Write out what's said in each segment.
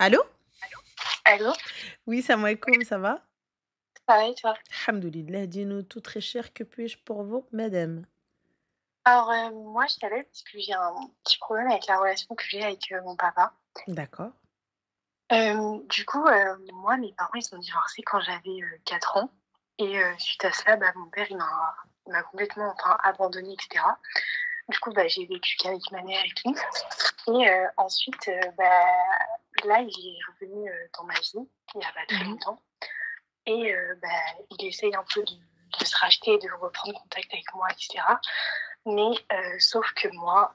Allô? Allô? Oui, salam alaikum, ça va? Ça va et toi? Alhamdoulilah, dis-nous tout très cher, que puis-je pour vous, madame? Alors, moi, je t'appelle parce que j'ai un petit problème avec la relation que j'ai avec, mon papa. D'accord. Du coup, moi, mes parents, ils sont divorcés quand j'avais, 4 ans et suite à cela, bah, mon père, il m'a complètement, enfin, abandonnée et cetera. Du coup, bah, j'ai vécu qu'avec ma mère et tout et ensuite, bah, là, il est revenu, dans ma vie, il y a pas très Mmh. longtemps et bah, il essaye un peu de se racheter, de reprendre contact avec moi et cetera. Mais sauf que moi,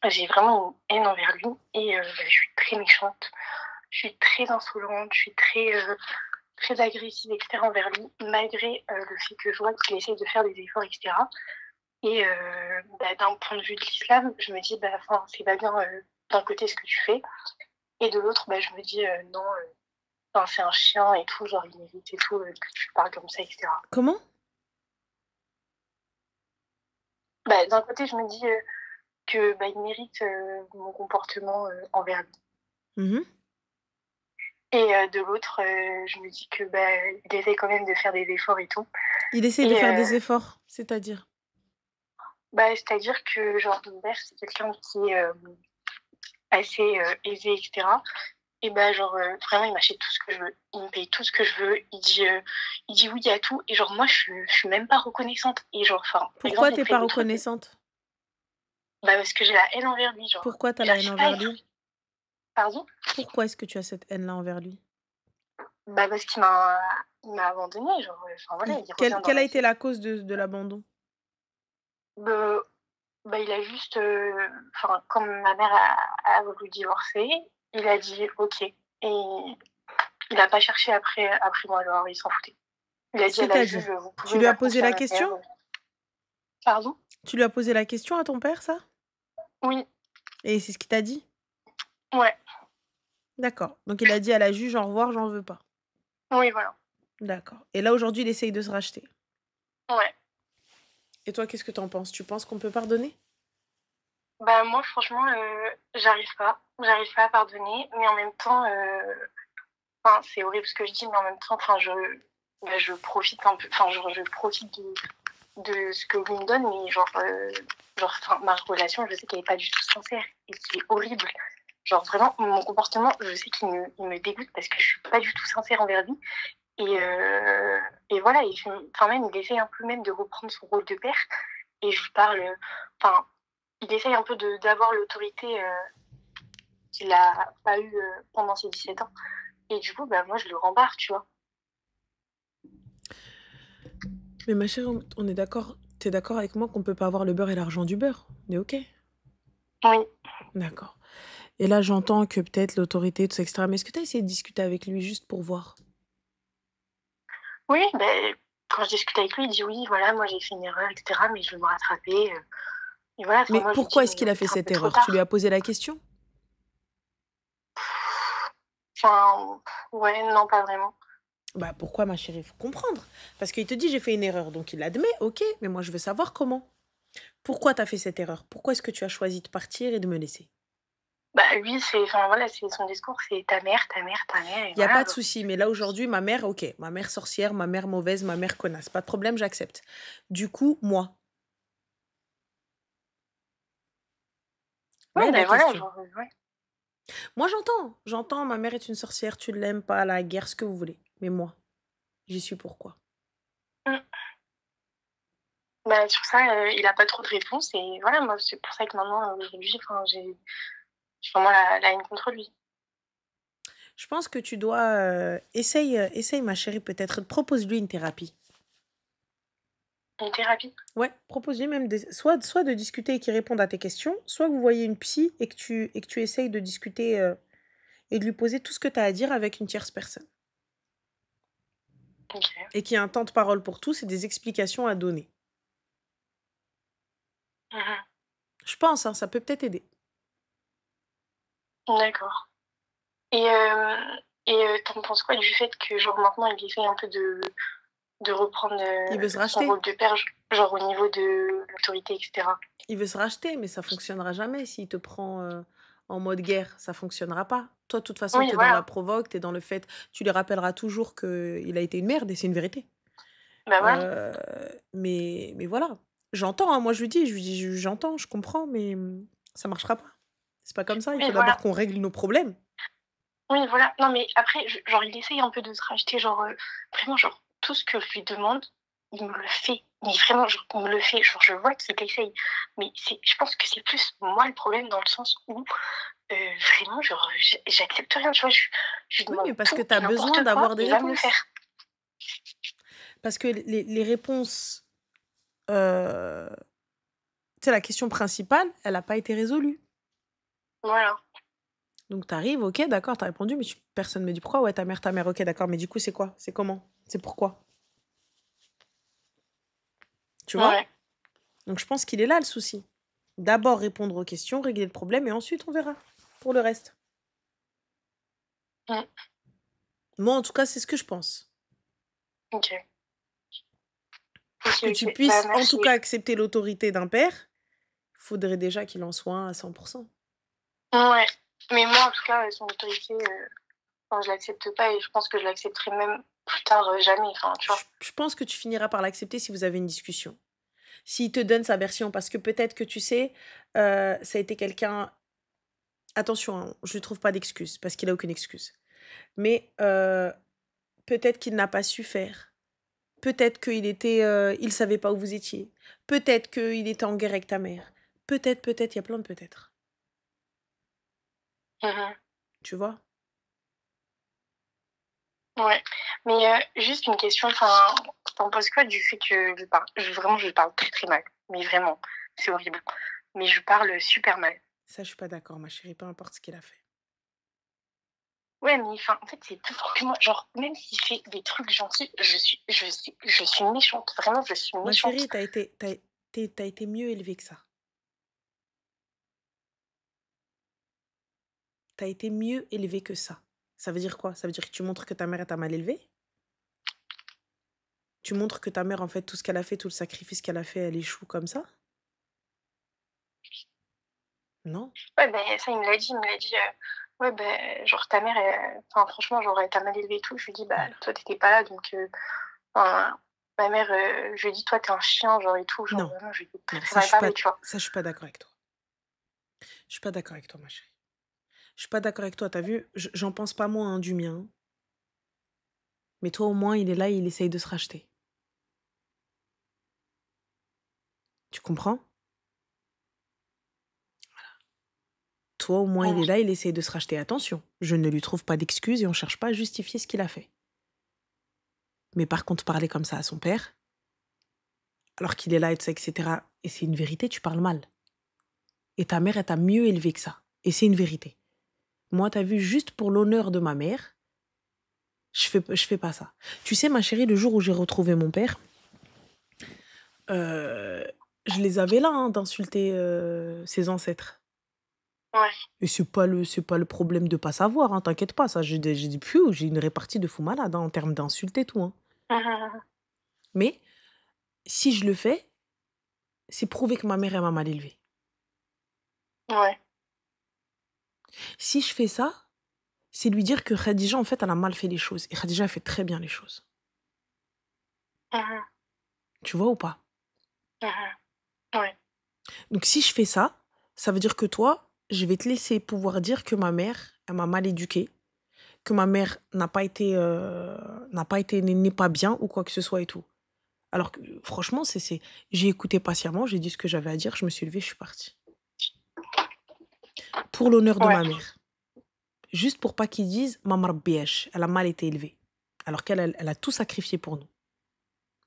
j'ai vraiment une haine envers lui et bah, je suis très méchante, je suis très insolente, je suis très agressive et cetera envers lui, malgré, le fait que je vois qu'il essaye de faire des efforts et cetera et bah, d'un point de vue de l'islam, je me dis: «Bah, enfin, c'est pas bien, d'un côté ce que tu fais» et de l'autre, bah, je me dis: «Non, enfin, c'est un chien et tout, genre il mérite et tout, que tu parles comme ça et cetera». Comment? Bah, d'un côté, je me dis, que, bah, il mérite, mon comportement, envers lui Mmh. et de l'autre, je me dis que, bah, il essaie quand même de faire des efforts et tout Il essaie de et faire des efforts, c'est-à-dire? bah, c'est-à-dire que genre mon père, c'est quelqu'un qui est, assez, aisé et cetera et bah, genre, vraiment il m'achète tout ce que je veux. Il me paye tout ce que je veux. Il dit oui à tout et genre moi je suis même pas reconnaissante et genre enfin, par exemple, Pourquoi il me t'es ferait pas des trucs, reconnaissante? bah, parce que j'ai la haine envers lui, genre, Pourquoi tu as la haine j'arrive pas à envers lui? pardon? Pourquoi est-ce que tu as cette haine-là envers lui? Bah, parce qu'il m'a abandonnée, genre, enfin voilà, Il il quelle revient dans quelle a ma été vie. la cause de l'abandon? Be Bah, il a juste, enfin, quand ma mère a voulu divorcer, il a dit: «OK» et il a pas cherché après moi, genre, il s'en foutait. Il a dit à la juge: C'est-à-dire? «Vous Tu pouvez lui as la posé confier à la ma question? mère». Pardon? Tu lui as posé la question à ton père, ça? Oui, Et c'est ce qu'il t'a dit? ouais, D'accord. Donc il a dit à la juge: «Au revoir, j'en veux pas». oui, voilà. D'accord. Et là, aujourd'hui, il essaye de se racheter. Ouais. Et toi, qu'est-ce que tu en penses? Tu penses qu'on peut pardonner? Bah, moi, franchement, j'arrive pas. J'arrive pas à pardonner, mais en même temps, enfin, c'est horrible ce que je dis, mais en même temps, enfin, je profite un peu, enfin, genre, je profite de ce que lui me donne, mais genre, enfin, ma relation, je sais qu'elle est pas du tout sincère et c'est horrible. Genre, vraiment, mon comportement, je sais qu'il me dégoûte parce que je suis pas du tout sincère envers lui et voilà, enfin, même, il essaie un peu même de reprendre son rôle de père et je lui parle, enfin, il essaye un peu d'avoir l'autorité qu'il a pas eu pendant ses 17 ans. Et du coup, bah, moi, je le rembarre, tu vois. Mais ma chérie, on est d'accord, tu es d'accord avec moi qu'on peut pas avoir le beurre et l'argent du beurre? On est OK? Oui. D'accord. Et là, j'entends que peut-être l'autorité, tout ça et cetera, mais est-ce que tu as essayé de discuter avec lui juste pour voir? Oui, ben quand je discute avec lui, il dit: «Oui, voilà, moi, j'ai fait une erreur et cetera, mais je veux me rattraper», et voilà, enfin, Mais moi, je lui dis: pourquoi est-ce «Mais qu'il en a fait, fait c'est un cette peu trop erreur? Tu lui tard». as posé la question? Enfin, ouais, non, pas vraiment. Bah, pourquoi ma chérie? Faut comprendre. Parce qu'il te dit: «J'ai fait une erreur», donc il admet, OK, mais moi je veux savoir comment. Pourquoi tu as fait cette erreur? Pourquoi est-ce que tu as choisi de partir et de me laisser? Bah, lui, c'est enfin, voilà, c'est son discours, c'est ta mère, ta mère, ta mère et Il y a voilà, pas de genre. souci, mais là aujourd'hui ma mère, OK, ma mère sorcière, ma mère mauvaise, ma mère connasse, pas de problème, j'accepte. Du coup, moi, là Oui, est la ben voilà, question. genre, ouais. Moi j'entends, ma mère est une sorcière, tu l'aimes pas, la guerre, ce que vous voulez. Mais moi, j'y suis pourquoi? Mmh. Bah, sur ça, il a pas trop de réponses et voilà, moi, c'est pour ça que maintenant, aujourd'hui, enfin, j'ai vraiment la haine contre lui. Je pense que tu dois, essaye ma chérie peut-être, propose-lui une thérapie. Une thérapie? Ouais, propose-lui même soit de discuter et qu'il réponde à tes questions, soit vous voyez une psy et que tu essayes de discuter, et de lui poser tout ce que tu as à dire avec une tierce personne. OK. Et qu'il y ait un temps de parole pour tous et des explications à donner. Mmh. Je pense, hein, ça peut peut-être aider. D'accord et tu penses quoi du fait que, genre, maintenant, il essaie un peu de reprendre, Il veut se son racheter. rôle de père, genre au niveau de l'autorité et cetera? Il veut se racheter, mais ça fonctionnera jamais s'il te prend, en mode guerre, ça fonctionnera pas. Toi, de toute façon, Oui, tu es dans la voilà. provoque, tu es dans le fait, tu lui rappelleras toujours qu'il a été une merde et c'est une vérité. Bah voilà. Heu, mais voilà. J'entends, hein, moi je lui dis: «J'entends, je comprends, mais ça marchera pas. C'est pas comme ça, il Oui, faut d'abord voilà. qu'on règle nos problèmes». Oui, voilà. Non, mais après, genre, il essaye un peu de se racheter, genre, vraiment, genre, tout ce que je lui demande, il me le fait. Mais vraiment, genre, il me le fait. Genre, je vois qu'il essaye. Mais je pense que c'est plus moi le problème dans le sens où, vraiment, genre, j'accepte rien, tu vois. Je lui Oui, demande mais parce que tout tu et as besoin n'importe quoi, d'avoir des il va me le réponses. faire. Parce que les réponses, heu, tu sais, la question principale, elle a pas été résolue. Voilà. Donc tu arrives, OK, d'accord, tu as répondu, mais personne me dit pourquoi. Ouais, ta mère, OK, d'accord, mais du coup, c'est quoi? C'est comment? C'est pourquoi? Tu vois? Ouais. Donc je pense qu'il est là le souci. D'abord répondre aux questions, régler le problème et ensuite on verra pour le reste. Mmh. Moi, en tout cas, c'est ce que je pense. OK. OK, Que tu OK. Bah, puisses, en tout merci. cas, accepter l'autorité d'un père, il faudrait déjà qu'il en soit un à 100%. Ouais. Mais moi, en tout cas, son autorité, enfin, je l'accepte pas et je pense que je l'accepterai même plus tard, jamais, enfin, tu vois? Je pense que tu finiras par l'accepter si vous avez une discussion. S'il te donne sa version, parce que peut-être que tu sais, ça a été quelqu'un. Attention, hein, je ne trouve pas d'excuse, parce qu'il a aucune excuse. Mais peut-être qu'il n'a pas su faire. Peut-être il savait pas où vous étiez. Peut-être qu'il était en guerre avec ta mère. Peut-être, il y a plein de peut-être. Mmh. Tu vois? Ouais, mais juste une question, enfin, tu penses quoi du fait que je lui parle très, très mal, mais vraiment, c'est horrible. Mais je parle super mal. Ça, je suis pas d'accord, ma chérie, peu importe ce qu'il a fait. Ouais, mais enfin, en fait, c'est plus fort que moi. Genre, même s'il fait des trucs gentils, je suis méchante. Vraiment, je suis Ma méchante. chérie, t'as été mieux élevée que ça. T'as été mieux élevée que ça. Ça veut dire quoi? Ça veut dire que tu montres que ta mère, elle t'a mal élevée? Tu montres que ta mère, en fait, tout ce qu'elle a fait, tout le sacrifice qu'elle a fait, elle échoue comme ça? Non. Ouais, ben ça, il me l'a dit, ouais, ben genre ta mère, enfin, franchement, genre, elle t'a mal élevée et tout. Je lui dis: «Bah, Voilà. toi, t'étais pas là, donc enfin, ma mère, je lui ai dit: «Toi, t'es un chien», genre et tout, genre Non, vraiment, je lui ai très, non, très mal parlé, tu vois? ça, je suis pas d'accord avec toi. Je suis pas d'accord avec toi, ma chérie. Je suis pas d'accord avec toi, tu vu? J'en pense pas moins, hein, du mien, hein. Mais toi, au moins, il est là, il essaye de se racheter. Tu comprends? Toi, au moins, il Mmh. est là, il essaye de se racheter. Attention, je ne lui trouve pas d'excuses et on cherche pas à justifier ce qu'il a fait. Mais par contre, parler comme ça à son père, alors qu'il est là et tout ça, et cetera, et c'est une vérité, tu parles mal. Et ta mère, elle t'a mieux élevé que ça. Et c'est une vérité. Moi, tu vu, juste pour l'honneur de ma mère, je fais pas ça. Tu sais, ma chérie, le jour où j'ai retrouvé mon père, heu, je les avais là, hein, d'insulter, ses ancêtres. Ouais. Et c'est pas le problème de pas savoir, hein, t'inquiète pas, ça j'ai des piou, j'ai une répartie de fou malade, hein, en termes d'insultes et tout, hein. Mmh mh, mmh. Mais si je le fais, c'est prouver que ma mère, elle m'a mal élevée. Ouais. Si je fais ça, c'est lui dire que Khadija, en fait, elle a mal fait les choses et Khadija, elle fait très bien les choses. Mmh. Tu vois ou pas? Mmh. Ouais. Donc si je fais ça, ça veut dire que toi, je vais te laisser pouvoir dire que ma mère, elle m'a mal éduquée, que ma mère n'est pas bien ou quoi que ce soit et tout. Alors que franchement, j'ai écouté patiemment, j'ai dit ce que j'avais à dire, je me suis levée, je suis partie. Pour l'honneur de Ouais. ma mère. Juste pour pas qu'ils disent: «Maman Rabbièche, elle a mal été élevée». Alors qu'elle a tout sacrifié pour nous.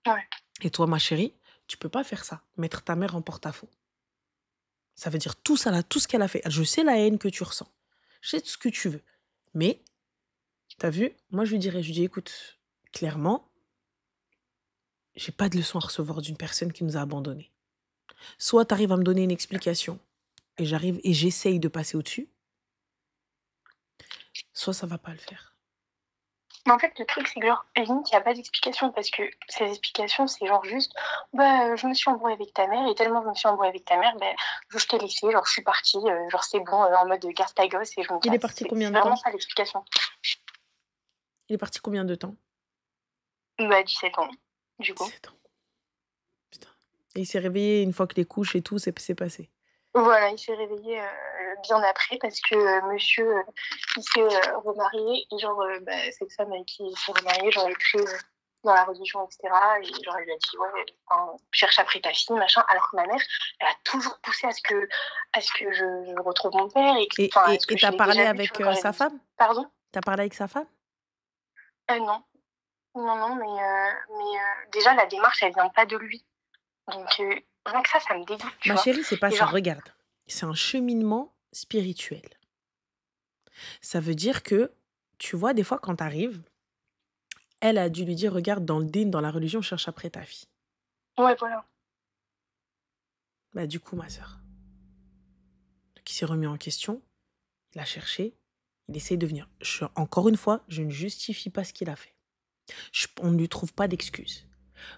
Ouais. Et toi, ma chérie, tu peux pas faire ça, mettre ta mère en porte-à-faux. Ça veut dire tout ça là, tout ce qu'elle a fait. Je sais la haine que tu ressens. Je sais tout ce que tu veux. Mais, t'as vu, moi je lui dis: «Écoute, clairement, j'ai pas de leçon à recevoir d'une personne qui nous a abandonnés. Soit tu arrives à me donner une explication et j'essaye de passer au-dessus, soit ça va pas le faire». Mais en fait, le truc, c'est que genre, limite, il n'y a pas d'explication parce que ces explications, c'est genre juste, je me suis embrouillée avec ta mère et tellement je me suis embrouillée avec ta mère, je t'ai laissé, genre, je suis partie, genre, c'est bon, en mode garde ta gosse et je me Il est casse. parti C'est combien de vraiment temps? ça l'explication. Il est parti combien de temps? 17 ans, du coup. 17 ans. Putain. Et il s'est réveillé une fois que les couches et tout, c'est passé. Voilà, il s'est réveillé bien après parce que monsieur, il s'est remarié et genre, cette femme avec qui il s'est remarié, genre, elle est dans la religion, etc. Et genre, elle lui a dit, ouais, cherche après ta fille, machin. Alors que ma mère, elle a toujours poussé à ce que je retrouve mon père et Et enfin, à et ce que et je tu l'ai parlé déjà vu, tu avec, vois, quand sa j'avais dit. femme? Pardon? Tu parlé avec sa femme? Non. Non, déjà, la démarche, elle vient pas de lui. Donc, rien que ça me dégoûte, tu Ma vois. chérie, c'est pas Et ça, genre, regarde. C'est un cheminement spirituel. Ça veut dire que, tu vois, des fois, quand tu arrives, elle a dû lui dire: «Regarde, dans le dîn, dans la religion, cherche après ta fille». ouais, voilà. Bah, du coup, ma sœur, donc il s'est remis en question, il a cherché, il essaye de venir. Encore une fois, je ne justifie pas ce qu'il a fait. On ne lui trouve pas d'excuses.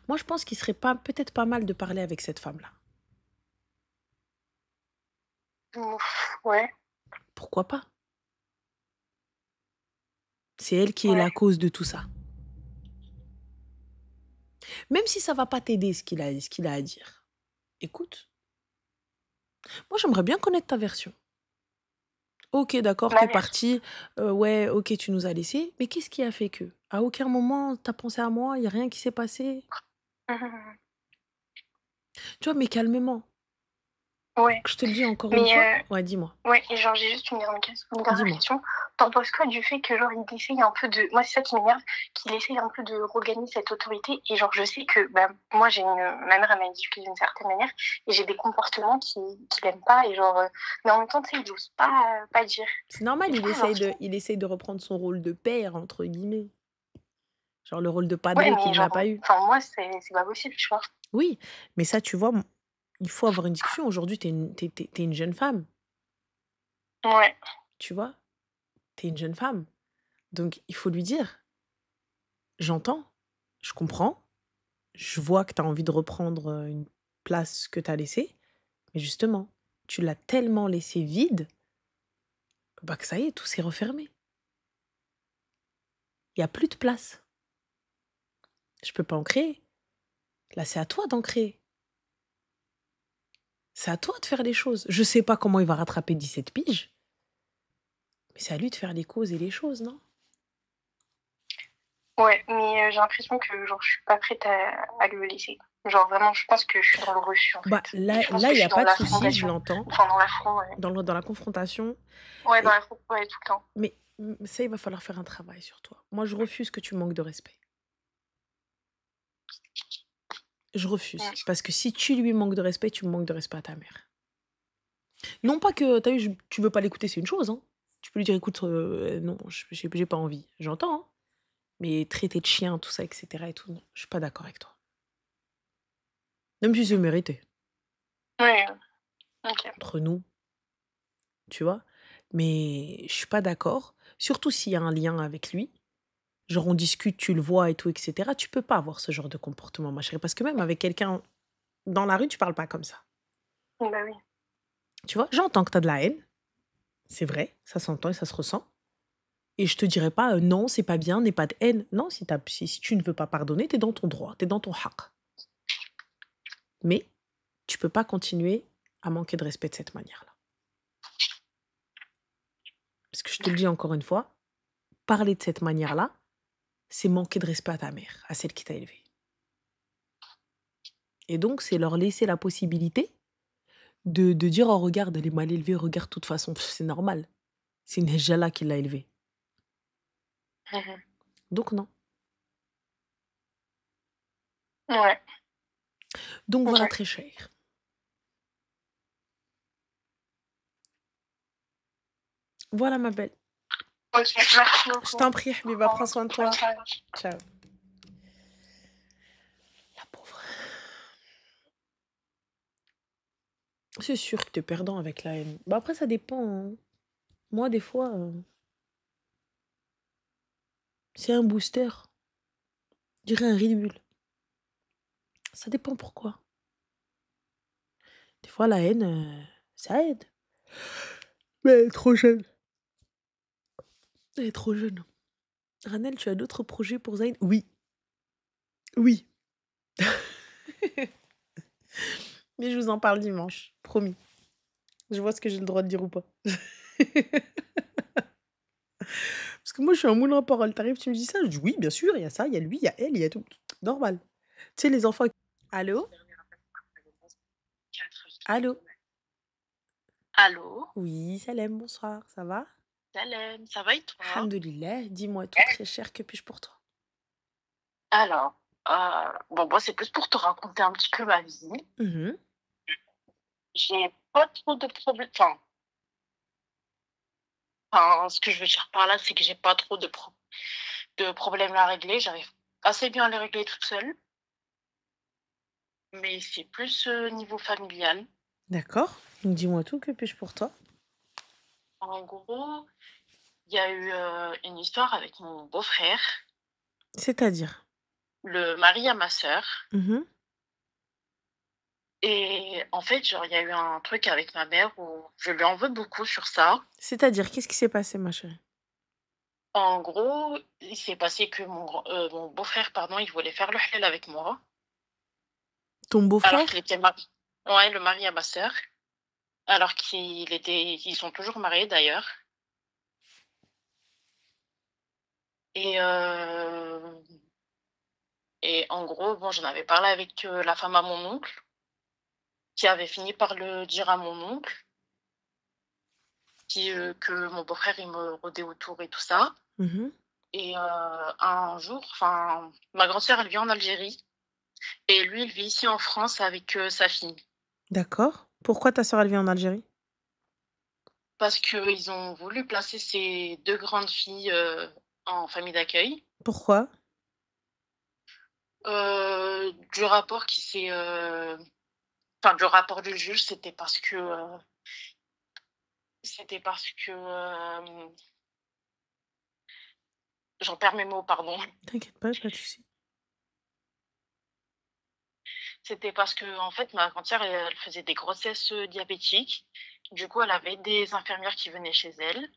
Moi, je pense qu'il serait peut-être pas mal de parler avec cette femme-là. Ouf, ouais, Pourquoi pas? C'est elle qui est ouais. la cause de tout ça. Même si ça va pas t'aider ce qu'il a à dire. Écoute, moi j'aimerais bien connaître ta version. Ok, d'accord, Ma t'es mère. parti. Ouais, ok, tu nous as laissés. Mais qu'est-ce qui a fait que? À aucun moment t'as pensé à moi, il y a rien qui s'est passé. Mhm. Tu vois, mais calmement. Ouais. Je te le dis encore une Mais fois. Ouais, dis-moi. ouais, et genre j'ai juste une dernière Dis-moi. question. T'en penses quoi du fait que genre il essaye un peu de. Moi c'est ça qui m'énerve, qu'il essaye un peu de regagner cette autorité. Et genre je sais que moi ma mère elle m'a éduquée d'une certaine manière et j'ai des comportements qu'il aime pas et genre mais en même temps tu sais il n'ose pas dire. C'est normal, Et du coup genre je trouve il essaye de reprendre son rôle de père, entre guillemets. Genre le rôle de ouais padré mais qu'il n'a genre pas eu. enfin moi c'est pas possible, tu vois. Oui, mais ça, tu vois, il faut avoir une discussion. Aujourd'hui, t'es une jeune femme, Ouais. tu vois? T'es une jeune femme. Donc, il faut lui dire, j'entends, je comprends, je vois que tu as envie de reprendre une place que tu as laissée, mais justement, tu l'as tellement laissée vide, bah que ça y est, tout s'est refermé. Il n'y a plus de place. Je peux pas en créer. Là, c'est à toi d'en créer. C'est à toi de faire les choses. Je sais pas comment il va rattraper 17 piges, mais c'est à lui de faire les causes et les choses, non? Ouais, mais j'ai l'impression que genre je suis pas prête à le laisser. Genre vraiment, je pense que je suis dans le refus en Bah fait. Et là, je pense là, que il je n'y suis a dans pas de souci, je l'affrontation. l'entends, Enfin, dans l'affront, ouais. dans la confrontation. Ouais, dans Et, l'affront, ouais, tout le temps. mais ça, il va falloir faire un travail sur toi. Moi, je refuse que tu manques de respect. Je refuse. Mm. Parce que si tu lui manques de respect, tu manques de respect à ta mère. Non pas que, t'as vu, tu veux pas l'écouter, c'est une chose, hein. Tu peux lui dire, écoute, non, j'ai pas envie. J'entends, hein. Mais traiter de chien, tout ça, etc. et tout, non, je suis pas d'accord avec toi. Même si c'est mérité, Ouais, ok. entre nous, tu vois. Mais je suis pas d'accord. Surtout s'il y a un lien avec lui. Genre, on discute, tu le vois et tout, etc. Tu peux pas avoir ce genre de comportement, ma chérie. Parce que même avec quelqu'un dans la rue, tu parles pas comme ça. Bah oui. Tu vois, j'entends que tu as de la haine. C'est vrai, ça s'entend et ça se ressent. Et je te dirais pas, non, c'est pas bien, n'aie pas de haine. Non, si tu ne veux pas pardonner, tu es dans ton droit, tu es dans ton haq. Mais tu peux pas continuer à manquer de respect de cette manière-là. Parce que je te le dis encore une fois, parler de cette manière-là, c'est manquer de respect à ta mère, à celle qui t'a élevé. Et donc, c'est leur laisser la possibilité de dire: «Oh regarde, elle est mal élevée, regarde, de toute façon, c'est normal. C'est une Hejala qui l'a élevée». Mhm. Donc non. Ouais, Donc voilà, ok. très cher. Voilà ma belle. Ok, merci Je beaucoup. t'en prie, Habiba, prends soin de Bonne toi. soirée. Ciao. La pauvre. C'est sûr que t'es perdant avec la haine. Bah après, ça dépend, hein. Moi, des fois, C'est un booster. Je dirais un Red Bull. Ça dépend pourquoi. Des fois, la haine, ça aide. Mais elle est trop jeune. Elle est trop jeune. Ranel, tu as d'autres projets pour Zayn? Oui. Oui. Mais je vous en parle dimanche. Promis. Je vois ce que j'ai le droit de dire ou pas. Parce que moi, je suis un moulin à parole. T'arrives, tu me dis ça? Je dis oui, bien sûr, il y a ça, il y a lui, il y a elle, il y a tout. Normal. Tu sais, les enfants. Allô? Allô? Allô, Oui, Salem, bonsoir, ça va? Salem, ça va et toi? Alhamdoulilah, dis-moi tout très cher, que puis-je pour toi? Alors, bon, moi, c'est plus pour te raconter un petit peu ma vie. Mhm. J'ai pas trop de problèmes. Ce que je veux dire par là, c'est que j'ai pas trop de problèmes à régler. J'arrive assez bien à les régler toute seule, mais c'est plus niveau familial. D'accord. Donc dis-moi tout, que puis-je pour toi? En gros, il y a eu une histoire avec mon beau-frère, C'est-à-dire? le mari à ma sœur. Mhm. Et en fait, genre, il y a eu un truc avec ma mère où je lui en veux beaucoup sur ça. C'est-à-dire, qu'est-ce qui s'est passé, ma chérie? En gros, il s'est passé que mon beau-frère, pardon, il voulait faire le halal avec moi, Ton alors beau-frère? qu'il était marié. Ouais, le mari à ma sœur, alors ils sont toujours mariés d'ailleurs. Et, euh, et en gros, bon, j'en avais parlé avec la femme à mon oncle, qui avait fini par le dire à mon oncle, que mon beau-frère, il me rôdait autour et tout ça. Mhm. Et un jour, ma grande sœur, elle vit en Algérie, et lui, il vit ici en France avec sa fille. D'accord. Pourquoi ta sœur, elle vit en Algérie? Parce qu'ils ont voulu placer ces 2 grandes filles, en famille d'accueil. Pourquoi? Du rapport qui s'est, du rapport du juge, c'était parce que, j'en perds mes mots, pardon. T'inquiète pas de souci. C'était parce que en fait, ma grand sœur, elle faisait des grossesses, diabétiques. Du coup, elle avait des infirmières qui venaient chez elle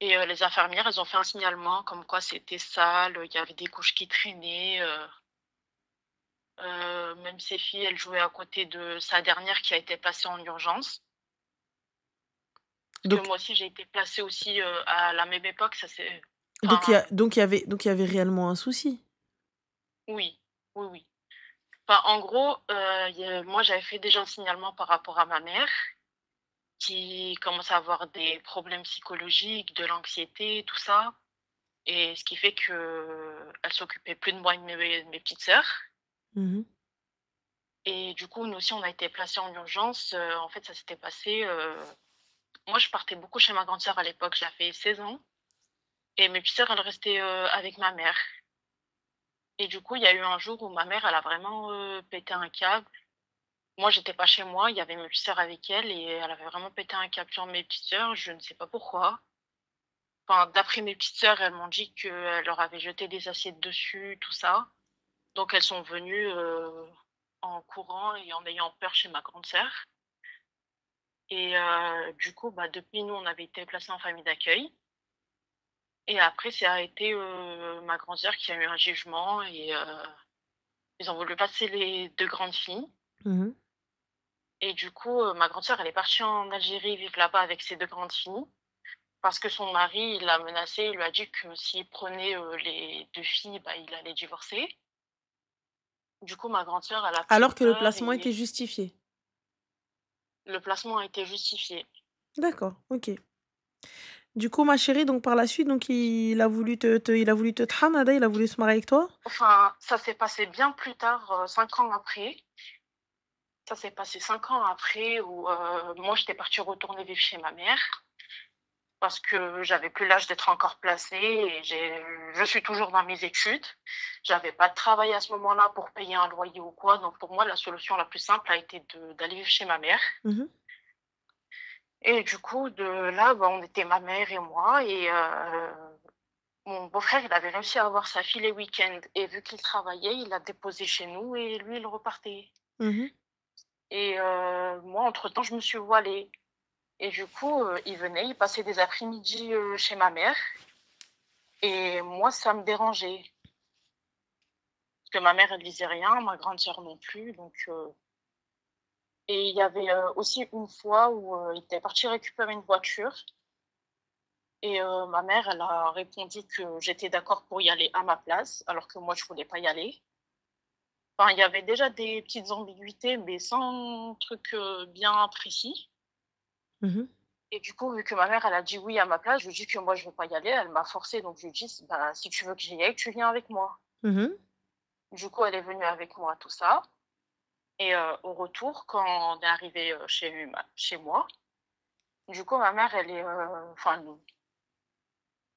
et les infirmières, elles ont fait un signalement comme quoi c'était sale, il y avait des couches qui traînaient, même ses filles, elles jouaient à côté de sa dernière qui a été placée en urgence. Parce que Donc, moi aussi, j'ai été placée aussi, à la même époque, ça c'est donc il y enfin, a, donc il y avait réellement un souci. oui, oui, oui. En gros, moi, j'avais fait déjà un signalement par rapport à ma mère qui commençait à avoir des problèmes psychologiques, de l'anxiété, tout ça et ce qui fait qu'elle s'occupait plus de moi et de mes petites sœurs Mhm. et du coup, nous aussi, on a été placés en urgence, en fait, ça s'était passé, moi, je partais beaucoup chez ma grande sœur à l'époque, j'avais 16 ans et mes petites sœurs, elles restaient, avec ma mère et du coup, il y a eu un jour où ma mère, elle a vraiment, pété un câble. Moi, j'étais pas chez moi, il y avait mes petites sœurs avec elle et elle avait vraiment pété un câble sur mes petites sœurs, je ne sais pas pourquoi. D'après mes petites sœurs, elles m'ont dit qu'elle leur avait jeté des assiettes dessus, tout ça. Donc elles sont venues, en courant et en ayant peur chez ma grande sœur et du coup, bah, depuis, nous, on avait été placés en famille d'accueil et après ça a été, ma grande sœur qui a eu un jugement et ils ont voulu placer les 2 grandes filles Mhm. et du coup, ma grande sœur, elle est partie en Algérie vivre là-bas avec ses 2 grandes filles. Parce que son mari, il l'a menacée, il lui a dit que s'il prenait, les 2 filles, bah, il allait divorcer. Du coup, ma grande sœur, elle a pris Alors que le peur placement et était justifié. le placement a été justifié. D'accord, ok. Du coup, ma chérie, donc par la suite, donc il a voulu te tramada, il a voulu se marier avec toi? Ça s'est passé bien plus tard, 5 ans après. Ça s'est passé 5 ans après où, moi, j'étais partie retourner vivre chez ma mère parce que j'avais plus l'âge d'être encore placée et je suis toujours dans mes études. J'avais pas de travail à ce moment-là pour payer un loyer ou quoi, donc pour moi, la solution la plus simple a été d'aller vivre chez ma mère. Mhm. Et du coup, de là, bah, on était ma mère et moi et Mon beau-frère, il avait réussi à avoir sa fille les week-ends et vu qu'il travaillait, il l'a déposée chez nous et lui, il repartait. Mhm. Et moi, entre-temps, je me suis voilée et du coup, il venait, il passait des après-midi, chez ma mère et moi, ça me dérangeait parce que ma mère, elle disait rien, ma grande sœur non plus, donc et il y avait, aussi une fois où, il était parti récupérer une voiture et ma mère, elle a répondu que j'étais d'accord pour y aller à ma place, alors que moi, je voulais pas y aller. Enfin, il y avait déjà des petites ambiguïtés, mais sans truc, bien précis Mhm. et du coup, vu que ma mère, elle a dit oui à ma place, je lui ai dit que moi, je veux pas y aller. Elle m'a forcée, donc je lui ai dit: «Bah, si tu veux que j'y aille, tu viens avec moi». Mhm. Du coup, elle est venue avec moi, tout ça et au retour, quand on est arrivé chez moi, du coup, ma mère, enfin,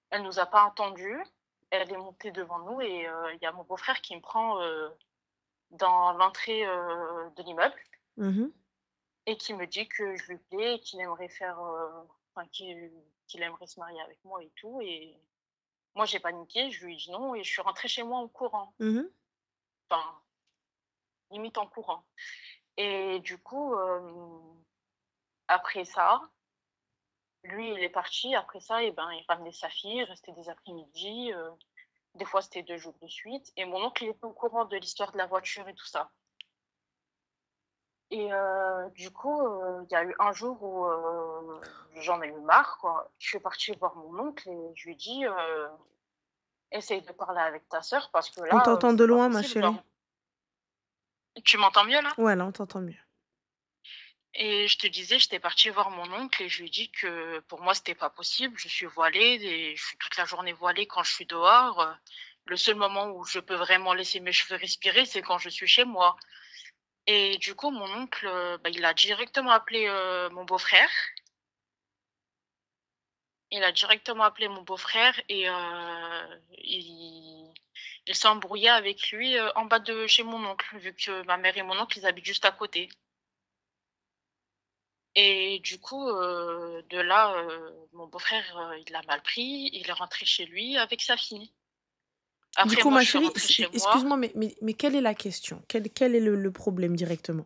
elle nous a pas entendus. Elle est montée devant nous et il y a mon beau-frère qui me prend, dans l'entrée, de l'immeuble Mhm. et qui me dit que je lui plais et qu'il aimerait enfin, qu'il aimerait se marier avec moi et tout et moi, j'ai paniqué, je lui ai dit non et je suis rentrée chez moi en courant, Mhm. enfin, limite en courant et du coup, après ça, lui, il est parti. Après ça et ben, il ramenait sa fille, il restait des après-midi, des fois, c'était 2 jours de suite et mon oncle, il était au courant de l'histoire de la voiture et tout ça et du coup, il y a eu un jour où, j'en ai eu marre, quoi. Je suis partie voir mon oncle et je lui ai dit: «Essaye de parler avec ta sœur parce que On là, t'entend de c'est pas loin, ma possible, chérie. genre». Tu m'entends mieux, là? Ouais, là, on t'entend mieux. Et je te disais, j'étais partie voir mon oncle et je lui ai dit que pour moi, c'était pas possible. Je suis voilée et je suis toute la journée voilée quand je suis dehors. Le seul moment où je peux vraiment laisser mes cheveux respirer, c'est quand je suis chez moi. Et du coup, mon oncle, bah, il a directement appelé mon beau-frère. Il a directement appelé mon beau-frère et il s'est embrouillé avec lui en bas de chez mon oncle, vu que ma mère et mon oncle, ils habitent juste à côté. Et du coup, de là, mon beau-frère, il l'a mal pris, il est rentré chez lui avec sa fille. Du Après coup, moi, ma je suis chérie, rentrée chez moi excuse-moi, mais quelle est la question? Quel est le problème directement?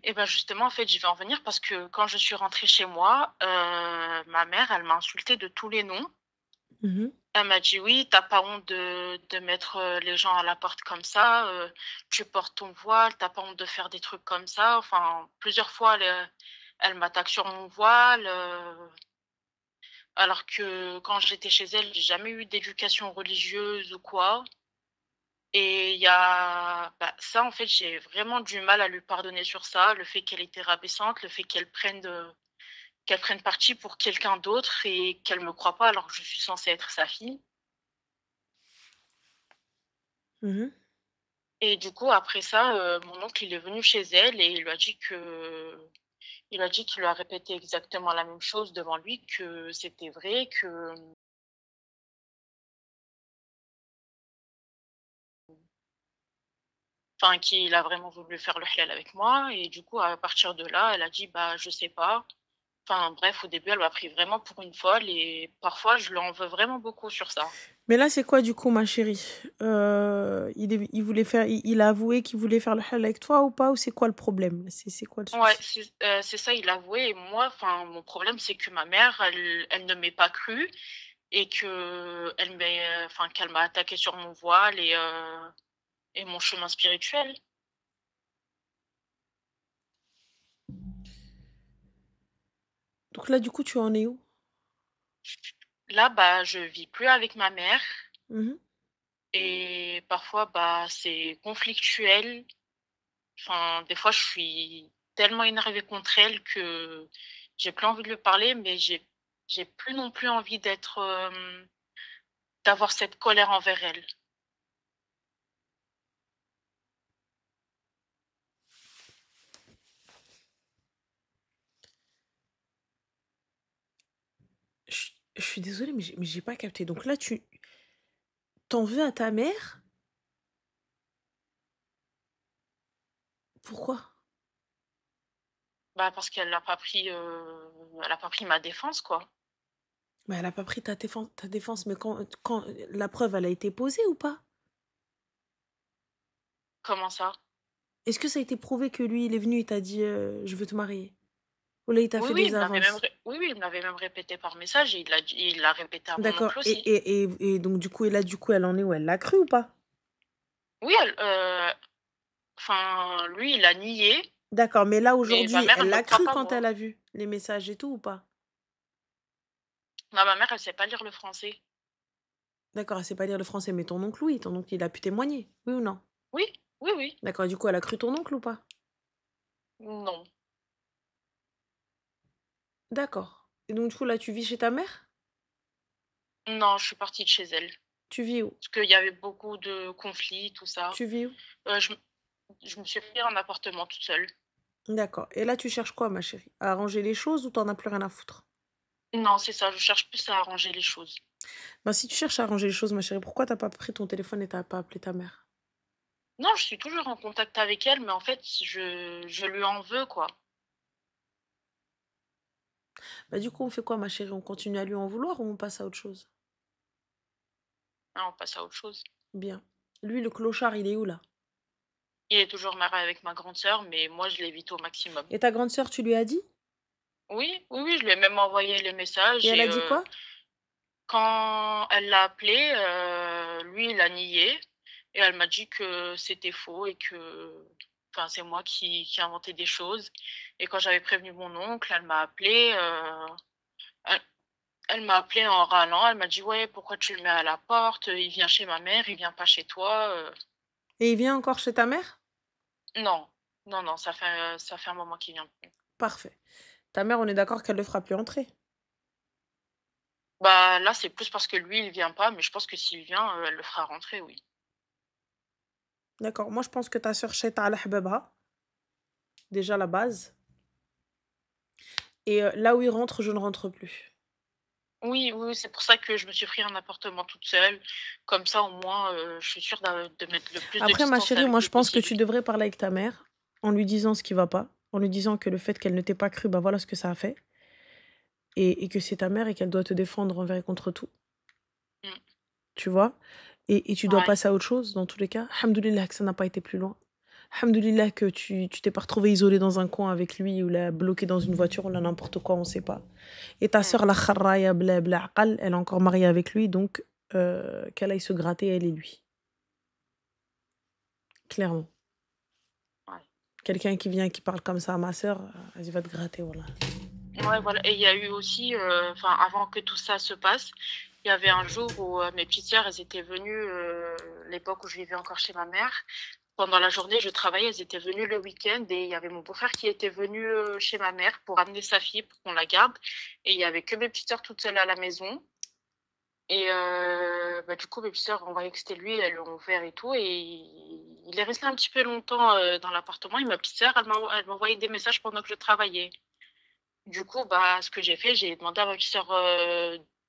et ben, justement, en fait, je vais en venir parce que quand je suis rentrée chez moi, ma mère, elle m'a insultée de tous les noms. Mhm. Elle m'a dit: «Oui, t'as pas honte de mettre, les gens à la porte comme ça, tu portes ton voile, t'as pas honte de faire des trucs comme ça». Enfin, plusieurs fois, elle m'attaque sur mon voile, alors que quand j'étais chez elle, j'ai jamais eu d'éducation religieuse ou quoi et il y a bah, ça, en fait, j'ai vraiment du mal à lui pardonner sur ça, le fait qu'elle était rabaissante, le fait qu'elle prenne parti pour quelqu'un d'autre et qu'elle me croit pas alors que je suis censée être sa fille Mhm. et du coup, après ça, mon oncle, il est venu chez elle et il a dit qu'il lui a répété exactement la même chose devant lui, que c'était vrai, que enfin, qu'il a vraiment voulu faire le halal avec moi et du coup, à partir de là, elle a dit: «Bah, je sais pas». Enfin bref, au début, elle m'a pris vraiment pour une folle et parfois, je lui en veux vraiment beaucoup sur ça. Mais là, c'est quoi du coup, ma chérie? Il voulait faire, il a avoué qu'il voulait faire le halal avec toi ou pas? Ou c'est quoi le problème? C'est quoi le Ouais, souci? c'est ça, il a avoué et moi, enfin, mon problème, c'est que ma mère, elle ne m'est pas crue et qu'elle m'a attaquée sur mon voile et mon chemin spirituel. Donc là, du coup, tu en es où? Là, bah, je vis plus avec ma mère Mhm. et parfois, bah, c'est conflictuel. Enfin, des fois, je suis tellement énervée contre elle que j'ai plus envie de lui parler, mais j'ai plus non plus envie d'avoir cette colère envers elle. Je suis désolée, mais j'ai pas capté. Donc là, tu t'en veux à ta mère? Pourquoi? Bah, parce qu'elle a pas pris, elle a pas pris ma défense, quoi. Mais elle a pas pris ta défense, mais quand la preuve, elle a été posée ou pas? Comment ça? Est-ce que ça a été prouvé que lui, il est venu, il t'a dit je veux te marier? Ou là, il t'a Oui, fait oui, des avances? il me l'avait même répété par message et il l'a répété à mon D'accord. oncle aussi. Et donc, du coup, elle en est où? Elle l'a cru ou pas? Oui, enfin, lui, il a nié, D'accord, mais là, mais ma aujourd'hui, mère, elle elle me l'a croit cru pas, quand elle moi. a vu les messages et tout ou pas? Non, ma mère, elle sait pas lire le français. D'accord, elle sait pas lire le français, mais ton oncle, oui. Ton oncle, il a pu témoigner, oui ou non? Oui, oui, oui. D'accord, et du coup, elle a cru ton oncle ou pas? Non. D'accord. Et donc, du coup, là, tu vis chez ta mère? Non, je suis partie de chez elle. Tu vis où? Parce qu'il y avait beaucoup de conflits, tout ça. Tu vis où? Euh, je, je me suis pris un appartement toute seule. D'accord. Et là, tu cherches quoi, ma chérie? À arranger les choses ou t'en as plus rien à foutre? Non, c'est ça, je cherche plus à arranger les choses. Bah, si tu cherches à arranger les choses, ma chérie, pourquoi t'as pas pris ton téléphone et t'as pas appelé ta mère? Non, je suis toujours en contact avec elle, mais en fait, je lui en veux, quoi. Bah, du coup, on fait quoi, ma chérie? On continue à lui en vouloir ou on passe à autre chose? Hein, on passe à autre chose. Bien. Lui, le clochard, il est où, là? Il est toujours marié avec ma grande sœur, mais moi, je l'évite au maximum. Et ta grande sœur, tu lui as dit? Oui, oui, oui, je lui ai même envoyé les Et messages elle et a dit quoi? quand elle l'a appelé, lui, il a nié et elle m'a dit que c'était faux et que enfin, c'est moi qui inventais des choses et quand j'avais prévenu mon oncle, elle elle m'a appelé en râlant. Elle m'a dit: «Ouais, pourquoi tu le mets à la porte? Il vient chez ma mère, il vient pas chez toi». Et il vient encore chez ta mère? Non, non, non, ça fait un moment qu'il vient plus. Parfait. Ta mère, on est d'accord qu'elle le fera plus entrer? Bah, là, c'est plus parce que lui, il vient pas, mais je pense que s'il vient, elle le fera rentrer, oui. D'accord. Moi, je pense que ta sœur Cheta ala hbabha, déjà la base. Et là où il rentre, je ne rentre plus. Oui, oui, oui, c'est pour ça que je me suis pris un appartement toute seule. Comme ça, au moins, je suis sûre de mettre le plus de Après, ma distance chérie, moi, avec lui je pense que possible. tu devrais parler avec ta mère en lui disant ce qui va pas, en lui disant que le fait qu'elle ne t'ait pas cru, bah voilà ce que ça a fait, et que c'est ta mère et qu'elle doit te défendre envers et contre tout, Mmh. tu vois? Et tu dois Ouais. passer à autre chose dans tous les cas. Alhamdoulilah que ça n'a pas été plus loin. Alhamdoulilah que tu t'es pas retrouvée isolée dans un coin avec lui ou là, bloquée dans une voiture ou là, n'importe quoi, on sait pas. Et ta Mmh. sœur, la kharaya bla aqal, elle est encore mariée avec lui, donc qu'elle aille se gratter, elle et lui. Clairement. Ouais. Quelqu'un qui vient et qui parle comme ça à ma sœur, vas-y, va te gratter, voilà. Ouais, voilà et il y a eu aussi, enfin, avant que tout ça se passe, il y avait un jour où, mes petites sœurs, elles étaient venues, l'époque où je vivais encore chez ma mère. Pendant la journée, je travaillais, elles étaient venues le week-end et il y avait mon beau-frère qui était venu, chez ma mère pour amener sa fille pour qu'on la garde et il y avait que mes petites sœurs toutes seules à la maison et bah, du coup, mes petites sœurs ont voyé que c'était lui, elles l'ont ouvert et tout et il est resté un petit peu longtemps, dans l'appartement et ma petite sœur, elle m'envoyait des messages pendant que je travaillais. Du coup, bah, ce que j'ai fait, j'ai demandé à ma petite sœur,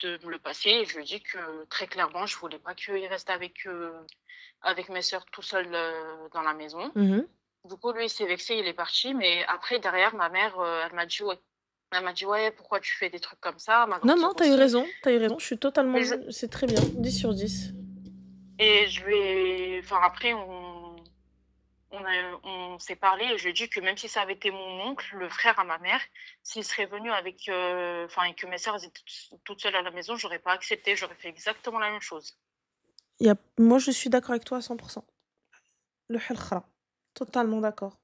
de me le passer et je lui ai dit que très clairement, je voulais pas qu'il reste avec mes sœurs tout seul, dans la maison. Mmh. Du coup, lui, il s'est vexé, il est parti, mais après derrière ma mère, elle m'a dit: «Ouais, pourquoi tu fais des trucs comme ça?» Ma Non, grande non, sœur aussi. tu as eu raison, je suis totalement Mais je c'est très bien, 10/10. et je lui ai enfin après on s'est parlé et je lui ai dit que même si ça avait été mon oncle, le frère à ma mère, s'il serait venu avec, enfin et que mes sœurs elles étaient toutes seules à la maison, j'aurais pas accepté, j'aurais fait exactement la même chose. Il y a Moi, je suis d'accord avec toi à 100%. Le hal khara. Totalement d'accord.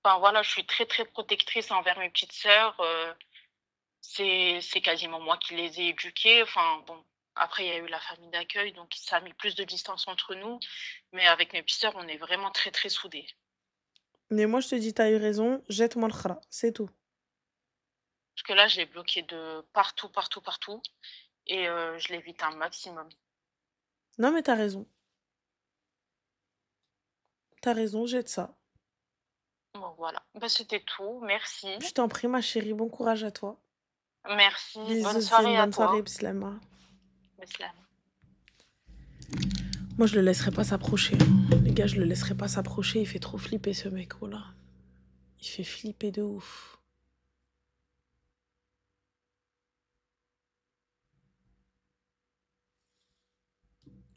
Enfin voilà, je suis très, très protectrice envers mes petites sœurs, c'est quasiment moi qui les ai éduquées. Enfin bon, après il y a eu la famille d'accueil, donc ça a mis plus de distance entre nous, mais avec mes petites sœurs, on est vraiment très, très soudées. Mais moi, je te dis, tu as eu raison, jette-moi le khara, c'est tout. Parce que là, je l'ai bloqué de partout, partout, partout et je l'évite un maximum. Non, mais tu as raison. Tu as raison, jette ça. Bon voilà, bah, c'était tout, merci. Je t'en prie, ma chérie, bon courage à toi. Merci, bonne Bisous, zine, soirée à bonne soirée, toi. bislama. Bislam. Moi, je le laisserai pas s'approcher, hein. Les gars, je le laisserai pas s'approcher, il fait trop flipper, ce mec, oh là. Il fait flipper de ouf.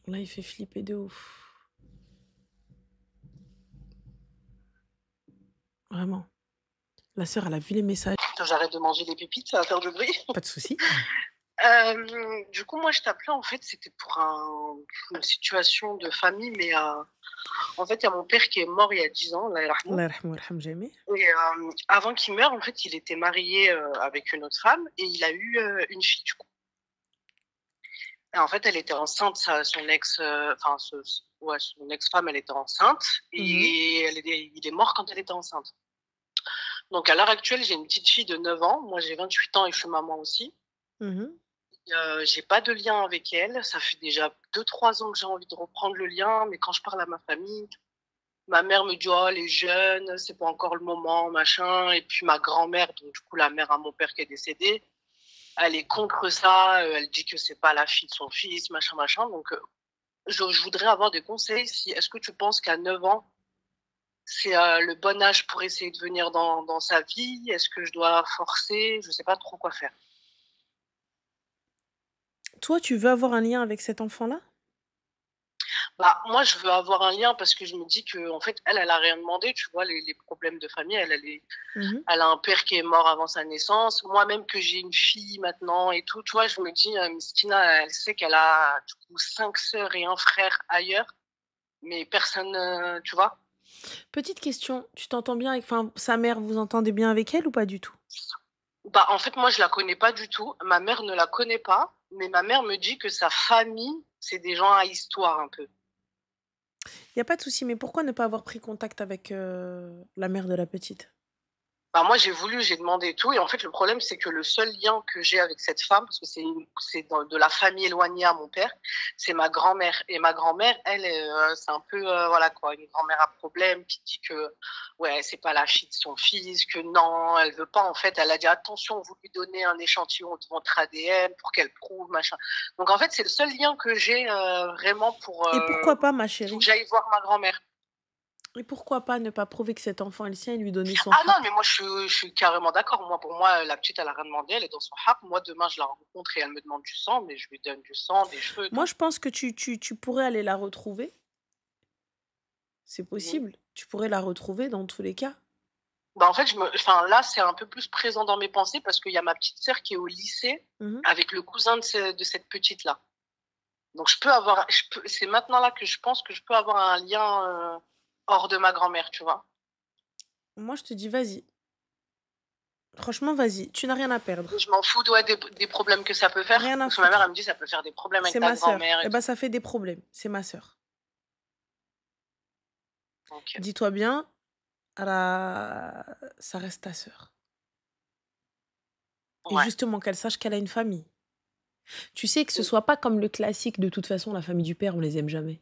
Là, il fait flipper de ouf. Vraiment. La sœur, elle a vu les messages. Attends, j'arrête de manger des pépites, ça va faire du bruit. Pas de souci. Du coup, moi, je t'appelais, en fait, c'était pour une situation de famille, mais en fait, il y a mon père qui est mort il y a 10 ans, Allah yarhamou. Allah yarhamou wa yarham jami'. Et avant qu'il meure, en fait, il était marié avec une autre femme et il a eu une fille, du coup. Et en fait, elle était enceinte, son ex, enfin, ouais, son ex-femme, elle était enceinte Mhm. et il est mort quand elle était enceinte. Donc, à l'heure actuelle, j'ai une petite fille de 9 ans. Moi, j'ai 28 ans et je suis maman aussi. Mhm. J'ai pas de lien avec elle. Ça fait déjà 2-3 ans que j'ai envie de reprendre le lien, mais quand je parle à ma famille, ma mère me dit: «Oh, elle est jeune, c'est pas encore le moment, machin». Et puis ma grand-mère, donc du coup la mère à mon père qui est décédée, elle est contre ça. Elle dit que c'est pas la fille de son fils, machin, machin. Donc je voudrais avoir des conseils. Est-ce que tu penses qu'à 9 ans, c'est le bon âge pour essayer de venir dans sa vie? Est-ce que je dois forcer? Je sais pas trop quoi faire. Toi, tu veux avoir un lien avec cet enfant-là? Bah, moi, je veux avoir un lien parce que je me dis que, en fait, elle a rien demandé, tu vois, les problèmes de famille. Mhm. Elle a un père qui est mort avant sa naissance. Moi-même, que j'ai une fille maintenant et tout, tu vois, je me dis, Miskina, elle sait qu'elle a, du coup, 5 sœurs et un frère ailleurs, mais personne, tu vois. Petite question, tu t'entends bien avec, enfin, sa mère, vous entendez bien avec elle ou pas du tout? Bah, en fait, moi, je la connais pas du tout. Ma mère ne la connaît pas, mais ma mère me dit que sa famille, c'est des gens à histoire un peu. Il y a pas de souci, mais pourquoi ne pas avoir pris contact avec la mère de la petite? Bah, moi, j'ai demandé et tout. Et en fait, le problème, c'est que le seul lien que j'ai avec cette femme, parce que c'est de la famille éloignée à mon père, c'est ma grand-mère. Et ma grand-mère, elle, c'est un peu, voilà quoi, une grand-mère à problème qui dit que, ouais, c'est pas la fille de son fils, que non, elle veut pas. En fait, elle a dit, attention, vous lui donnez un échantillon de votre ADN pour qu'elle prouve, machin. Donc, en fait, c'est le seul lien que j'ai vraiment Et pourquoi pas, ma faut que chérie? j'aille voir ma grand-mère. Et pourquoi pas ne pas prouver que cet enfant est le sien et lui donner son Ah non, mais haq? moi, je suis carrément d'accord. Moi, pour moi, la petite, elle a rien demandé, elle est dans son haq. Moi, demain, je la rencontre et elle me demande du sang, mais je lui donne du sang, des cheveux et Moi, tout. je pense que tu pourrais aller la retrouver. C'est Mhm. possible. Tu pourrais la retrouver dans tous les cas. Bah, en fait, enfin, là, c'est un peu plus présent dans mes pensées parce qu'il y a ma petite sœur qui est au lycée Mhm. avec le cousin de cette petite-là. Donc, je peux avoir, c'est maintenant là que je pense que je peux avoir un lien hors de ma grand-mère, tu vois. Moi, je te dis, vas-y. Franchement, vas-y. Tu n'as rien à perdre. Et je m'en fous ouais, des problèmes que ça peut faire. Rien à Parce que ma mère, foutre. elle me dit, ça peut faire des problèmes avec C'est ta ma sœur. grand-mère Eh et ben, tout. ça fait des problèmes. C'est ma sœur. Ok. Dis-toi bien, ça reste ta sœur. Et Ouais. justement, qu'elle sache qu'elle a une famille. Tu sais, que ce Mm. soit pas comme le classique, de toute façon, la famille du père, on les aime jamais.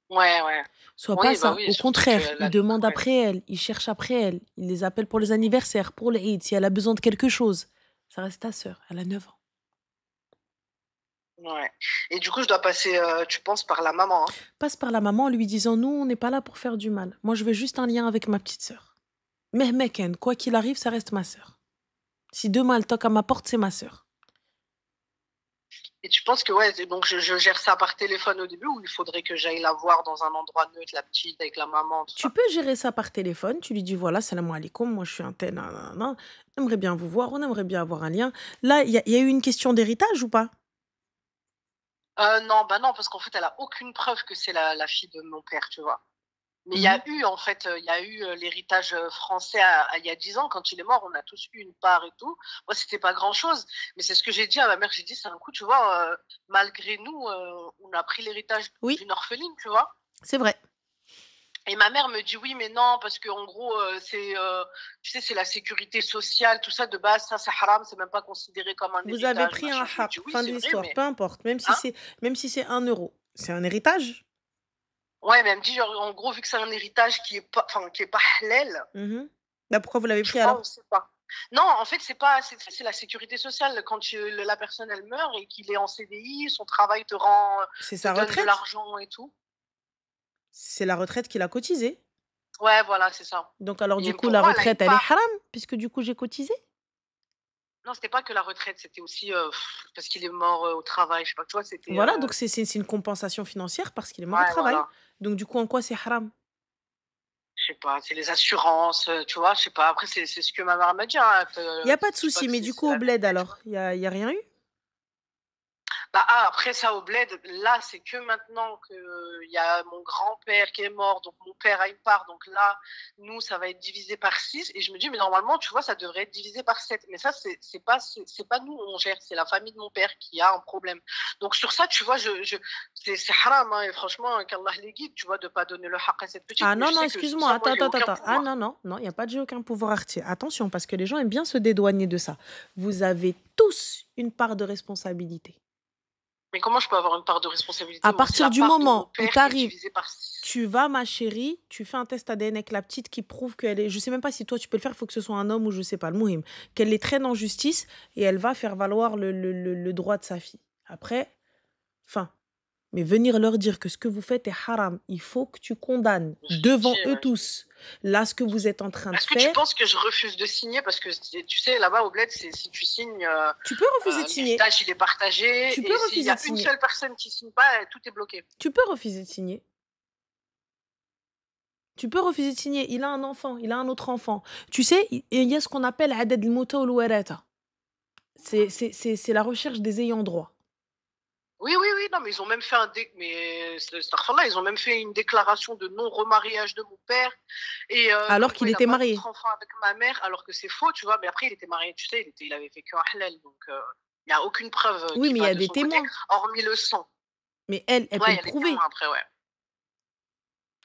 Ouais, ouais. Soit pas Oui, bah ça. oui, Au surtout contraire, qu'elle il a demande ouais. après elle, il cherche après elle, il les appelle pour les anniversaires, pour les Eid, si elle a besoin de quelque chose. Ça reste ta sœur, elle a 9 ans. Ouais. Et du coup, je dois passer, tu penses, par la maman, hein? Passe par la maman en lui disant: «Nous, on n'est pas là pour faire du mal. Moi, je veux juste un lien avec ma petite sœur. Mehma Ken, quoi qu'il arrive, ça reste ma sœur. Si demain elle toque à ma porte, c'est ma sœur.» Et tu penses que ouais, donc je gère ça par téléphone au début ou il faudrait que j'aille la voir dans un endroit neutre, la petite, avec la maman, tout Tu ça? peux gérer ça par téléphone, tu lui dis: «Voilà, salam alaikum, moi je suis un tel, nanana, on aimerait bien vous voir, on aimerait bien avoir un lien.» Là, il y a eu une question d'héritage ou pas? Non, bah non, parce qu'en fait, elle a aucune preuve que c'est la fille de mon père, tu vois? Mais il y Mmh. a eu en fait, il y a eu, l'héritage, français il y a 10 ans quand il est mort, on a tous eu une part et tout. Moi, c'était pas grand-chose, mais c'est ce que j'ai dit à ma mère, j'ai dit: «C'est un coup, tu vois, malgré nous, on a pris l'héritage Oui, d'une orpheline», tu vois? c'est vrai. Et ma mère me dit: «Oui, mais non, parce qu'en gros, tu sais, c'est la sécurité sociale, tout ça, de base, ça, c'est haram, c'est même pas considéré comme un Vous avez héritage, pris un machin». Je lui dis: haq, «Oui, fin de c'est vrai, l'histoire, mais» peu importe, hein? même si c'est 1 euro. C'est un héritage? Ouais, mais elle me dit, genre, en gros, vu que c'est un héritage qui est pas halal, Mmh. Bah, pourquoi vous l'avez tu pris vois, on alors? sait pas. Non, en fait, c'est pas c'est la sécurité sociale. Quand la personne, elle meurt et qu'il est en CDI, son travail C'est te sa donne de retraite. l'argent et tout. C'est la retraite qu'il a cotisée. Ouais, voilà, c'est ça. Donc alors Et du coup, pour la moi, elle a retraite, une elle est part. haram puisque du coup, j'ai cotisé? Non, c'était pas que la retraite, c'était aussi, parce qu'il est mort, au travail, je sais pas, tu vois? C'était, Voilà, donc c'est une compensation financière parce qu'il est mort au ouais, travail. voilà. Donc du coup, en quoi c'est haram? Je sais pas, c'est les assurances, tu vois? Je sais pas, après c'est ce que ma mère m'a dit, hein, Il y a pas de je dis pas souci, que mais du c'est coup au la bled vérité, tu alors, vois? il y a rien eu? Bah, ah, après ça au bled, là, c'est que maintenant qu'il y a mon grand-père qui est mort, donc mon père a une part, donc là, nous, ça va être divisé par 6 et je me dis: «Mais normalement, tu vois, ça devrait être divisé par 7. Mais ça, c'est pas nous, on gère, c'est la famille de mon père qui a un problème. Donc sur ça, tu vois, je c'est haram, hein et franchement, qu'Allah les guide, tu vois, de pas donner le haqq à cette petite, Ah mais non, je non, sais que sur excuse-moi, ça, moi, attends, j'ai attends, aucun attends. Ah non, pouvoir. non, non, il n'y a pas de j'ai aucun pouvoir arrêté. Attention, parce que les gens aiment bien se dédouaner de ça. Vous avez tous une part de responsabilité. Mais comment je peux avoir une part de responsabilité À où c'est partir la du part de mon moment où père tu qui est arrives, divisée par 6? tu vas, ma chérie, tu fais un test ADN avec la petite qui prouve qu'elle est. Je sais même pas si toi tu peux le faire, il faut que ce soit un homme ou je sais pas, le mouhim. Qu'elle les traîne en justice et elle va faire valoir le droit de sa fille. Après, enfin. Mais venir leur dire que ce que vous faites est haram, il faut que tu condamnes Je lui devant dis, eux ouais. tous. Là, ce que vous êtes en train de Est-ce que tu faire, penses que je refuse de signer? Parce que tu sais, là-bas au bled, c'est si tu signes, tu peux refuser de signer. l'héritage il est partagé Tu peux et s'il y refuser de a une signer. seule personne qui signe pas, tout est bloqué. Tu peux refuser de signer. Tu peux refuser de signer. Il a un enfant, il a un autre enfant. Tu sais, il y a ce qu'on appelle adad al-mouta ou al-warata. C'est la recherche des ayants droit. Oui, oui, oui, non, mais ils ont même fait astaghfirullah, ils ont même fait une déclaration de non-remariage de mon père et Alors comme quoi qu'il il a était pas marié. d'autre enfant avec ma mère, alors que c'est faux, tu vois? Mais après il était marié, tu sais, il avait fait qu'un halal, donc il y a aucune preuve, Oui, qui mais il y va a de des son côté, témoins. hormis le sang. Mais elle peut Ouais, il le y a les témoins prouver. après, ouais.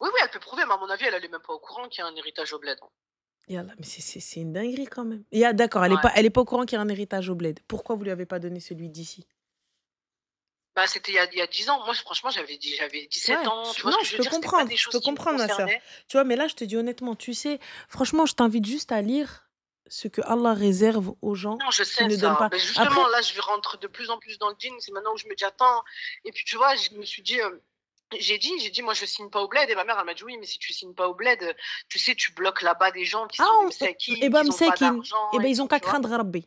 Oui, oui, elle peut prouver, mais à mon avis, elle est même pas au courant qu'il y a un héritage au bled, hein. Yallah, mais c'est une dinguerie quand même. D'accord, Ouais. elle est pas au courant qu'il y a un héritage au bled. Pourquoi vous lui avez pas donné celui d'ici? Bah, c'était il y a 10 ans. Moi, franchement, j'avais 17 Ouais, ans. Tu vois ce non, que je veux dire? C'était pas des je choses peux qui me comprendre, ma sœur. concernaient. Tu vois, mais là, je te dis honnêtement, tu sais, franchement, je t'invite juste à lire ce que Allah réserve aux gens Non, je qui sais ne donnent ça. pas. Mais justement, Après, là, je rentre de plus en plus dans le jean. C'est maintenant où je me dis: «Attends» et puis, tu vois, je me suis dit, j'ai dit: «Moi, je signe pas au bled» et ma mère, elle m'a dit: «Oui, mais si tu signes pas au bled, tu sais, tu bloques là-bas des gens qui ah, sont des msakines, ben, qui ont pas msakin, d'argent et ils ont tout», qu'à tu vois? craindre Rabbi.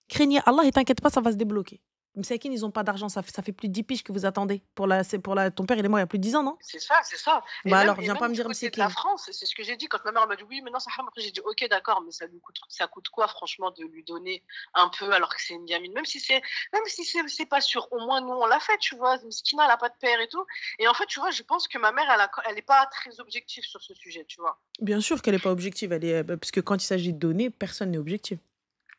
Craignez Allah et t'inquiète pas, ça va se débloquer. Msakin, ils ont pas d'argent, ça fait plus de 10 piges que vous attendez. Ton père, il est mort il y a plus de 10 ans, non? C'est ça, c'est ça. Et Bah même alors, et viens pas même me du dire côté de la msakin. France, c'est ce que j'ai dit quand ma mère m'a dit: «Oui, maintenant ça haram». Après j'ai dit: «OK, d'accord, mais ça coûte quoi franchement de lui donner un peu alors que c'est une gamine?» Même si c'est pas sûr, au moins nous on l'a fait, tu vois? Miskina, elle a pas de père et tout et en fait, tu vois, je pense que ma mère, elle est pas très objective sur ce sujet, tu vois? Bien sûr qu'elle est pas objective, parce que quand il s'agit de donner, personne n'est objectif.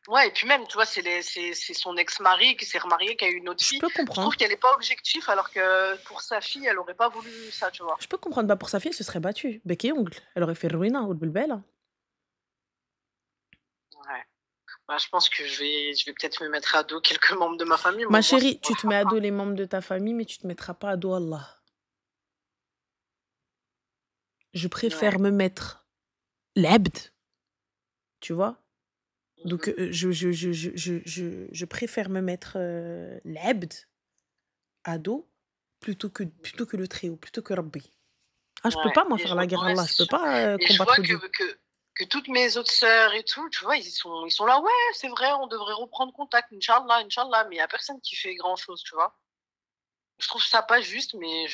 Ouais et puis même, tu vois, c'est son ex-mari qui s'est remarié, qui a eu une autre Je fille. peux Je trouve comprendre. qu'elle est pas objective alors que pour sa fille, elle aurait pas voulu ça, tu vois? Je peux comprendre. Bah, pour sa fille, elle se serait battue, bec et ongle. Elle aurait fait le ruina ou le belbel. Ouais. Bah, je pense que je vais peut-être me mettre à dos quelques membres de ma famille, mais Ma au moins c'est chérie, pour tu le te mets à haq, dos les membres de ta famille, mais tu te mettras pas à dos Allah. Je ouais. préfère me mettre l'abd, tu vois? Donc, Mmh. je préfère me mettre, l'abd à dos plutôt que le Très-Haut, plutôt que Rabbi. Ah, je peux Ouais pas moi et faire la guerre à ouais, Allah, c'est je peux sûr pas, et je vois combattre que Dieu. toutes mes autres sœurs et tout, tu vois, ils sont là: «Ouais, c'est vrai, on devrait reprendre contact, inch'Allah, inch'Allah», mais il y a personne qui fait grand chose, tu vois? Je trouve ça pas juste, mais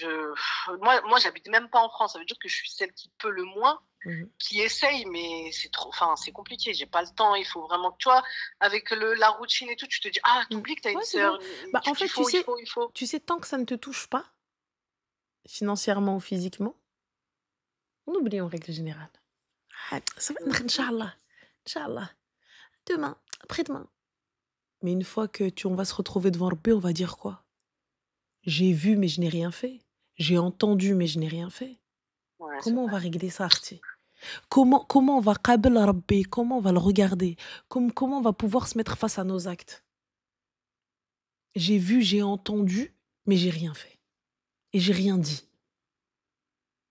moi, j'habite même pas en France, ça veut dire que je suis celle qui peut le moins, Mmh. qui essaye, mais c'est compliqué, j'ai pas le temps, il faut vraiment que tu vois, avec la routine et tout, tu te dis: «Ah, Mmh. tu que tu as une Ouais, c'est vrai. sœur» et Bah, tu en te dis: fait, «Il faut, il faut, il faut». tu sais, tant que ça ne te touche pas, financièrement ou physiquement, on oublie en règle générale. Ah, ça va Mmh être mh. Inch'Allah, Inch'Allah, demain, après-demain. Mais une fois que on va se retrouver devant Rabbi, on va dire quoi? J'ai vu, mais je n'ai rien fait. J'ai entendu, mais je n'ai rien fait. Ouais, c'est Comment on vrai. va régler ça, Arti? Comment on va qabel Rabbi? Comment on va le regarder? Comment on va pouvoir se mettre face à nos actes? J'ai vu, j'ai entendu, mais j'ai rien fait. Et j'ai rien dit.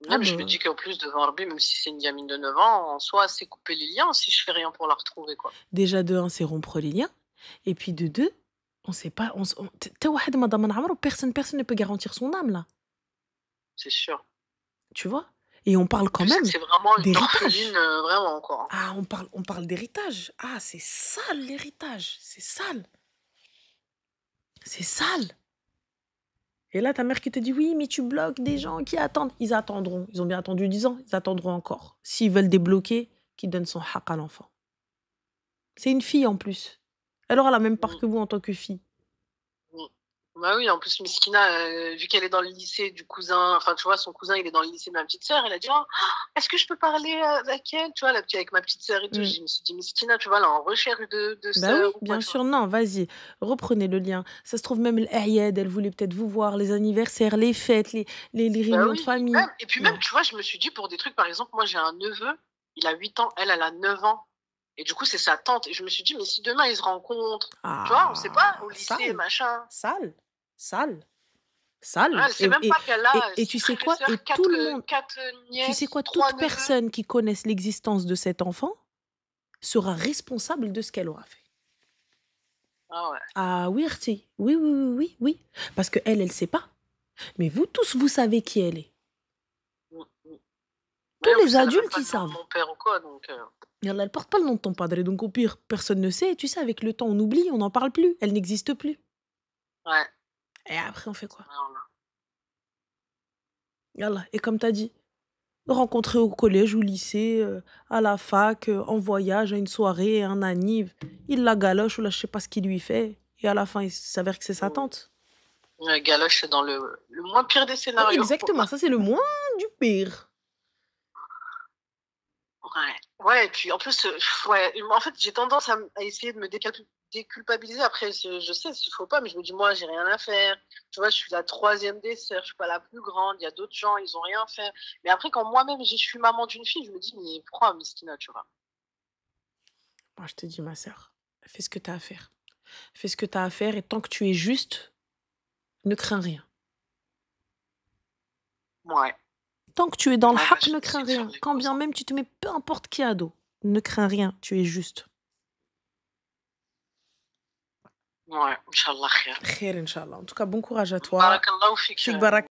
Ah Même je me bah, dis qu'en plus devant Rabbi, même si c'est une gamine de 9 ans, en soi, c'est couper les liens si je fais rien pour la retrouver, quoi. déjà de un, c'est rompre les liens. Et puis de deux, on sait pas. T'as واحد ما ضمن عمره, personne ne peut garantir son âme là. C'est sûr. Tu vois? Et on parle quand Je sais que même c'est vraiment une d'héritage. orpheline, vraiment, quoi. Ah, on parle d'héritage. Ah, c'est sale l'héritage. C'est sale. C'est sale. Et là, ta mère qui te dit oui, mais tu bloques des gens qui attendent. Ils attendront. Ils ont bien attendu 10 ans. Ils attendront encore. S'ils veulent débloquer, qu'ils donnent son haq à l'enfant. C'est une fille en plus. Elle aura la même part Mm, que vous en tant que fille. mm. Bah oui, en plus, Miskina, vu qu'elle est dans le lycée du cousin, enfin, tu vois, son cousin, il est dans le lycée de ma petite sœur, elle a dit, oh, est-ce que je peux parler avec elle, tu vois, avec ma petite sœur et tout. Mm. Je me suis dit, Miskina, tu vois, elle est en recherche de Bah oui, sœur ou quoi, bien tu vois. sûr. Non, vas-y, reprenez le lien. Ça se trouve même l'Aïed, elle voulait peut-être vous voir, les anniversaires, les fêtes, les Bah réunions de oui, famille. et puis même, Non. tu vois, je me suis dit, pour des trucs, par exemple, moi, j'ai un neveu, il a 8 ans, elle a 9 ans. Et du coup, c'est sa tante. Et je me suis dit, mais si demain, ils se rencontrent, tu vois, on sait pas, Ah, au lycée, sale, machin. sale, sale, Ouais, sale. elle sait même pas qu'elle a Et 6 tu sais frères et quoi? Et sœurs, tout le monde, 4 tu sais nièces, quoi? 3 Toute neveux. personne qui connaisse l'existence de cet enfant sera responsable de ce qu'elle aura fait. Ah ouais. Ah oui, Arti. Oui, oui, oui, oui, oui. Parce que elle sait pas. Mais vous tous, vous savez qui elle est. Mm, mm. Tous Ouais, en les plus, elle a même adultes, pas ils le nom de savent. mon père ou quoi, donc. Et elle porte pas le nom de ton padre. Donc au pire, personne ne sait. Et tu sais, avec le temps, on oublie, on n'en parle plus. Elle n'existe plus. Ouais. Et après, on fait quoi? Voilà. Yallah. Et comme tu as dit, rencontrer au collège, au lycée, à la fac, en voyage, à une soirée, un anniv. Il la galoche ou là, je sais pas ce qu'il lui fait. Et à la fin, il s'avère que c'est sa Mm. tante. Ouais, Galoche, c'est dans le moins pire des scénarios. Exactement, ça c'est le moins du pire. Ouais. Ouais, et puis en plus, ouais, en fait, j'ai tendance à essayer de me déculpabiliser. Après, je sais s'il faut pas, mais je me dis, moi, j'ai rien à faire. Tu vois, je suis la troisième des sœurs, je suis pas la plus grande. Il y a d'autres gens, ils ont rien fait. Mais après, quand moi-même, je suis maman d'une fille, je me dis, mais pourquoi Miskina, tu vois? Moi, je te dis, ma sœur, fais ce que tu as à faire. Fais ce que tu as à faire et tant que tu es juste, ne crains rien. Ouais. Tant que tu es dans le Ouais, bah, haq, je ne vais crains essayer de faire rien. les Quand causes, bien hein. même tu te mets peu importe qui à dos, ne crains rien, tu es juste. Ouais, Inch'Allah, khair. Khair, Inch'Allah. En tout cas, bon courage à toi. Barakallahu fik. Fik barak.